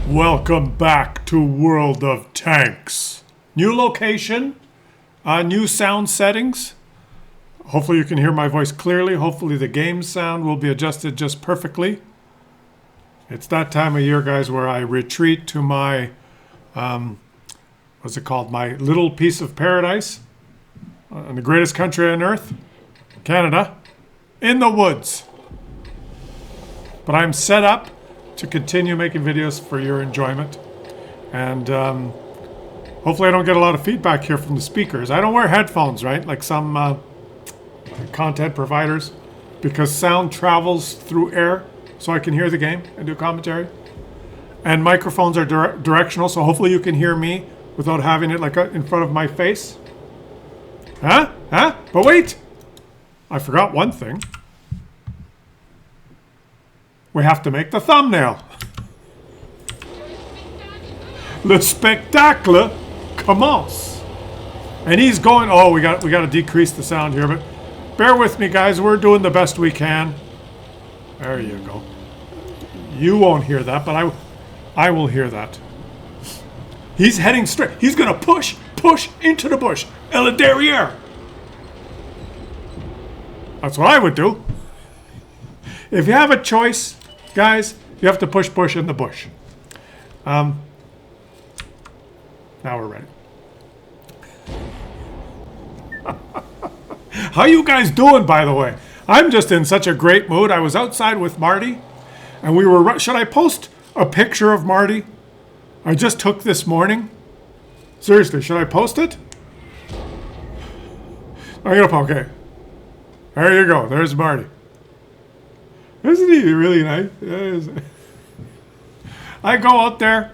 Welcome back to World of Tanks. New location, new sound settings. Hopefully you can hear my voice clearly. Hopefully the game sound will be adjusted just perfectly. It's that time of year, guys, where I retreat to my, what's it called? My little piece of paradise in the greatest country on earth, Canada, in the woods. But I'm set up to continue making videos for your enjoyment. And hopefully I don't get a lot of feedback here from the speakers. I don't wear headphones, right? Like some content providers, because sound travels through air so I can hear the game and do commentary. And microphones are directional, so hopefully you can hear me without having it like in front of my face. Huh? But wait! I forgot one thing. We have to make the thumbnail. Le spectacle commence. And he's going, oh, we got to decrease the sound here, but bear with me, guys. We're doing the best we can. There you go. You won't hear that, but I will hear that. He's heading straight. He's going to push into the bush. Le derrière. That's what I would do. If you have a choice, guys, you have to push in the bush. Now we're ready. How you guys doing, by the way? I'm just in such a great mood. I was outside with Marty, and we were... Should I post a picture of Marty I just took this morning? Seriously, should I post it? Okay. There you go. There's Marty. Isn't he really nice? I go out there.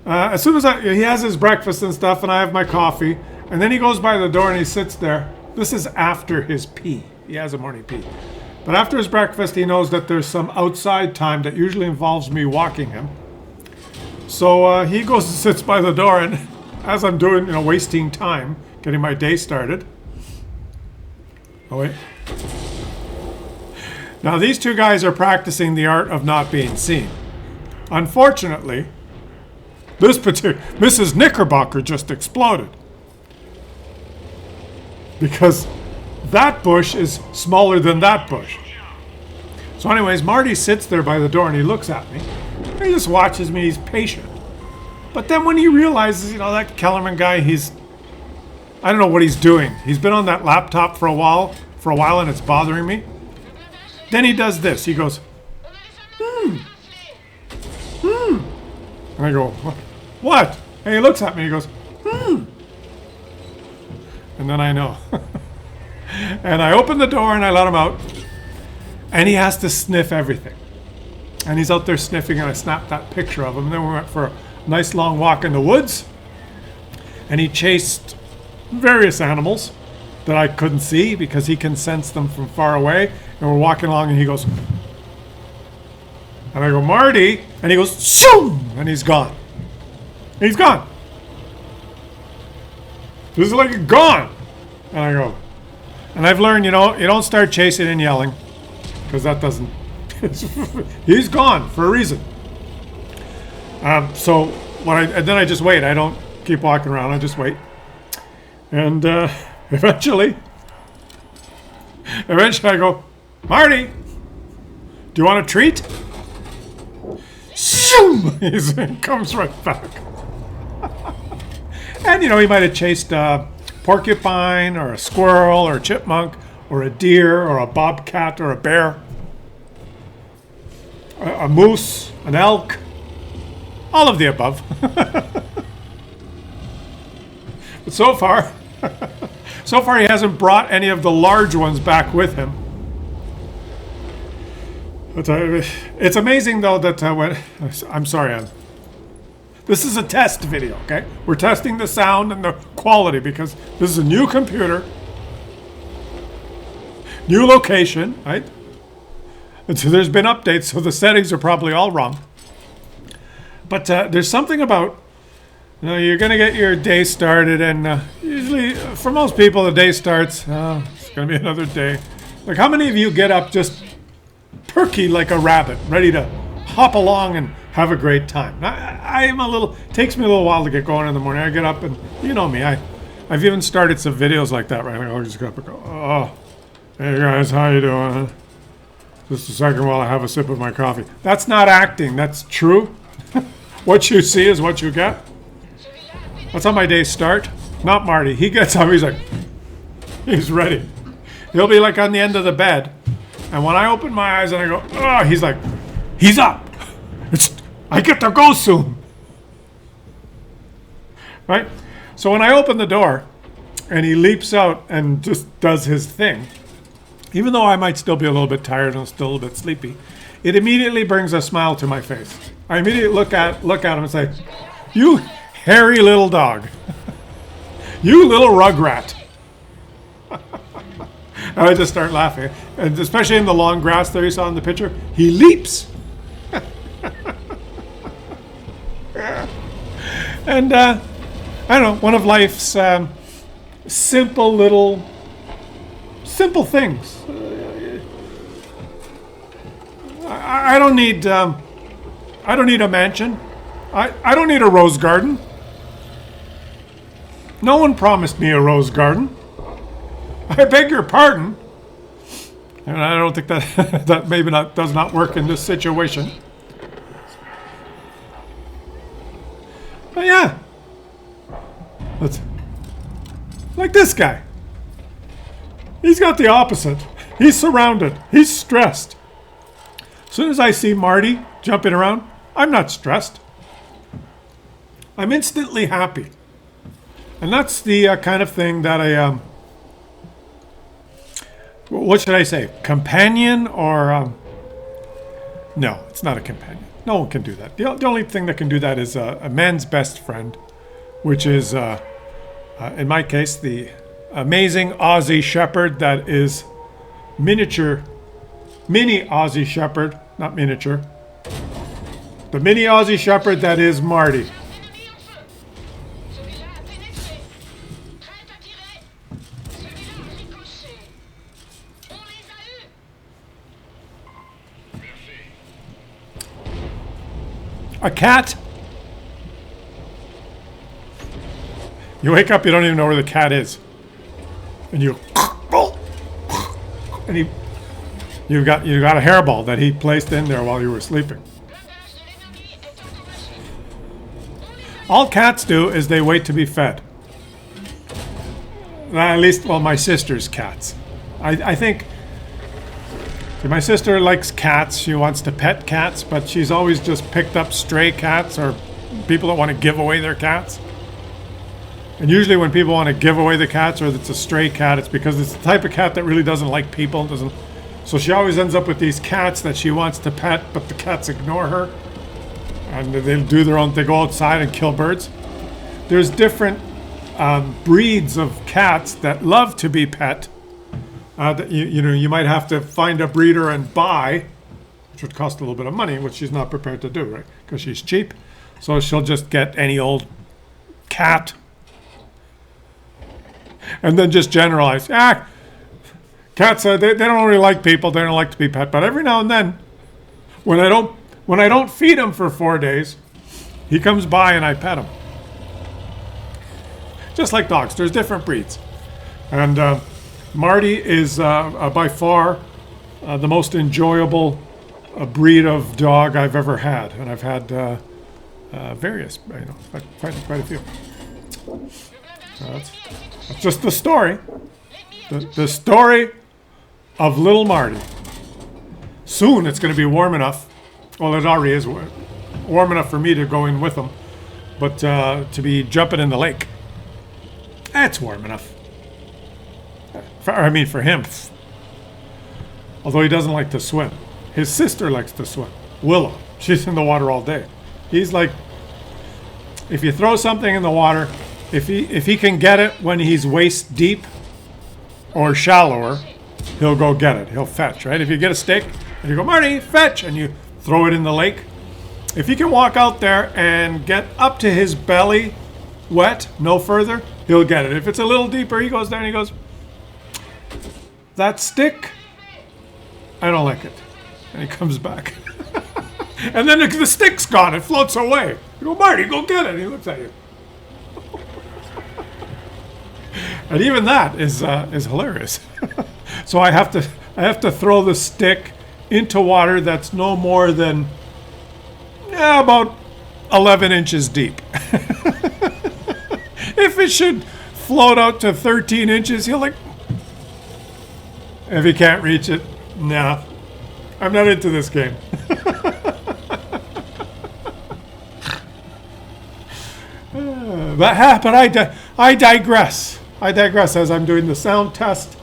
As soon as he has his breakfast and stuff, and I have my coffee, and then he goes by the door and he sits there. This is after his pee. He has a morning pee. But after his breakfast, he knows that there's some outside time that usually involves me walking him. So he goes and sits by the door, and as I'm doing, wasting time, getting my day started. Oh, wait. Now, these two guys are practicing the art of not being seen. Unfortunately, this particular Mrs. Knickerbocker just exploded. Because that bush is smaller than that bush. So anyways, Marty sits there by the door and he looks at me. He just watches me, he's patient. But then when he realizes, that Kellerman guy, I don't know what he's doing. He's been on that laptop for a while and it's bothering me. Then he does this. He goes, And I go, what? And he looks at me. He goes, And then I know. And I open the door and I let him out. And he has to sniff everything. And he's out there sniffing, and I snapped that picture of him. And then we went for a nice long walk in the woods. And he chased various animals that I couldn't see because he can sense them from far away. And we're walking along and he goes, and I go, Marty, and he goes, shoom, and he's gone. He's gone. This is like gone. And I go, and I've learned, you don't start chasing and yelling because that doesn't, he's gone for a reason. So and then I just wait. I don't keep walking around. I just wait. And eventually I go, Marty, do you want a treat? Shoom! He comes right back. And, he might have chased a porcupine or a squirrel or a chipmunk or a deer or a bobcat or a bear, a moose, an elk, all of the above. But so far he hasn't brought any of the large ones back with him. But it's amazing, though, that I'm sorry, this is a test video, okay? We're testing the sound and the quality because this is a new computer, new location, right? And so there's been updates, so the settings are probably all wrong. But there's something about, you're going to get your day started, and usually, for most people, the day starts, it's going to be another day. Like, how many of you get up just perky like a rabbit, ready to hop along and have a great time. I am a little, takes me a little while to get going in the morning. I get up and, you know me, I've even started some videos like that, right? I'll just get up and go, oh, hey guys, how you doing? Just a second while I have a sip of my coffee. That's not acting, that's true. What you see is what you get. That's how my days start. Not Marty. He gets up, he's like, he's ready. He'll be like on the end of the bed. And when I open my eyes and I go, oh, he's like, he's up. I get to go soon. Right? So when I open the door and he leaps out and just does his thing, even though I might still be a little bit tired and still a little bit sleepy, it immediately brings a smile to my face. I immediately look at him and say, you hairy little dog. You little rugrat. And I just start laughing. And especially in the long grass there you saw in the picture, he leaps. And I don't know, one of life's simple things. I don't need a mansion. I don't need a rose garden. No one promised me a rose garden. I beg your pardon. And I don't think that that maybe does not work in this situation. But yeah, let's like this guy. He's got the opposite. He's surrounded. He's stressed. As soon as I see Marty jumping around, I'm not stressed. I'm instantly happy. And that's the kind of thing that what should I say? Companion or no, it's not a companion. No one can do that. The only thing that can do that is a man's best friend, which is, in my case, the amazing Aussie Shepherd that is mini Aussie Shepherd, not miniature. The mini Aussie Shepherd that is Marty. A cat. You wake up, you don't even know where the cat is, and you got a hairball that he placed in there while you were sleeping. All cats do is they wait to be fed. At least, well, my sister's cats. I think my sister likes cats. She wants to pet cats, but she's always just picked up stray cats or people that want to give away their cats. And usually when people want to give away the cats or it's a stray cat, it's because it's the type of cat that really doesn't like people. So she always ends up with these cats that she wants to pet, but the cats ignore her. And they'll do their own, they go outside and kill birds. There's different breeds of cats that love to be pet. You might have to find a breeder and buy, which would cost a little bit of money, which she's not prepared to do, right? Because she's cheap. So she'll just get any old cat and then just generalize. Cats, they don't really like people. They don't like to be pet. But every now and then, when I don't feed him for 4 days, he comes by and I pet him. Just like dogs, there's different breeds. And Marty is by far the most enjoyable breed of dog I've ever had, and I've had various, quite a few. That's just the story. The story of little Marty. Soon it's going to be warm enough. Well, it already is warm enough for me to go in with him, but to be jumping in the lake, that's warm enough. For him. Although he doesn't like to swim. His sister likes to swim. Willow. She's in the water all day. He's like, if you throw something in the water, if he can get it when he's waist deep or shallower, he'll go get it. He'll fetch, right? If you get a stick and you go, Marty, fetch, and you throw it in the lake, if he can walk out there and get up to his belly wet, no further, he'll get it. If it's a little deeper, he goes there and he goes, that stick, I don't like it. And he comes back. And then the stick's gone. It floats away. You go, Marty, go get it. And he looks at you. And even that is hilarious. So I have to throw the stick into water that's no more than about 11 inches deep. If it should float out to 13 inches, he'll like. If he can't reach it, nah, I'm not into this game. But I digress. I digress as I'm doing the sound test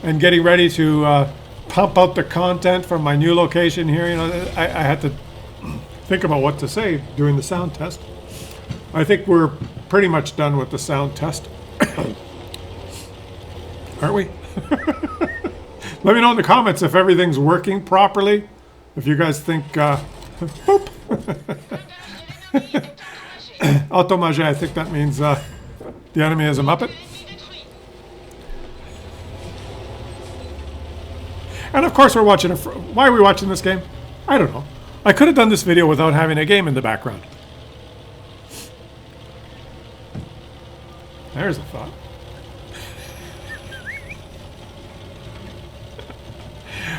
and getting ready to pump out the content from my new location here. You know, I had to think about what to say during the sound test. I think we're pretty much done with the sound test. Aren't we? Let me know in the comments if everything's working properly. If you guys think... Boop. Automage, I think that means the enemy is a Muppet. And of course we're watching why are we watching this game? I don't know. I could have done this video without having a game in the background. There's a thought.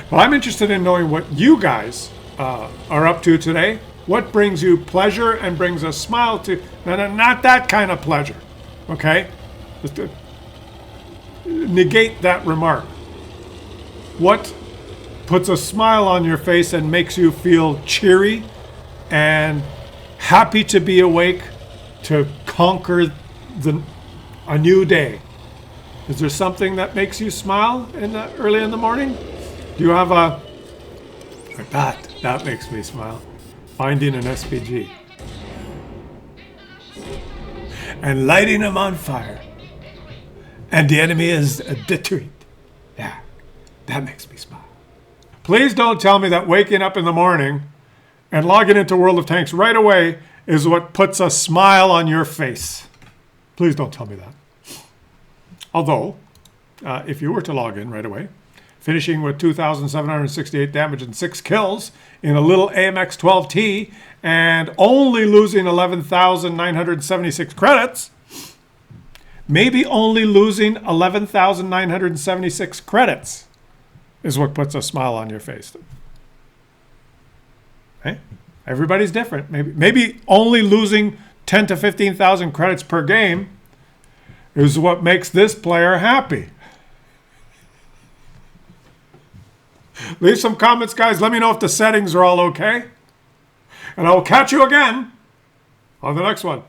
Well, I'm interested in knowing what you guys are up to today. What brings you pleasure and brings a smile to... Not that kind of pleasure, okay? Just to negate that remark. What puts a smile on your face and makes you feel cheery and happy to be awake to conquer a new day? Is there something that makes you smile early in the morning? Do you have a... That makes me smile. Finding an SPG. And lighting them on fire. And the enemy is deterred. Yeah, that makes me smile. Please don't tell me that waking up in the morning and logging into World of Tanks right away is what puts a smile on your face. Please don't tell me that. Although, if you were to log in right away, finishing with 2,768 damage and 6 kills in a little AMX 12T and only losing 11,976 credits, maybe only losing 11,976 credits is what puts a smile on your face. Okay? Everybody's different. Maybe only losing 10 to 15,000 credits per game is what makes this player happy. Leave some comments, guys. Let me know if the settings are all okay. And I will catch you again on the next one.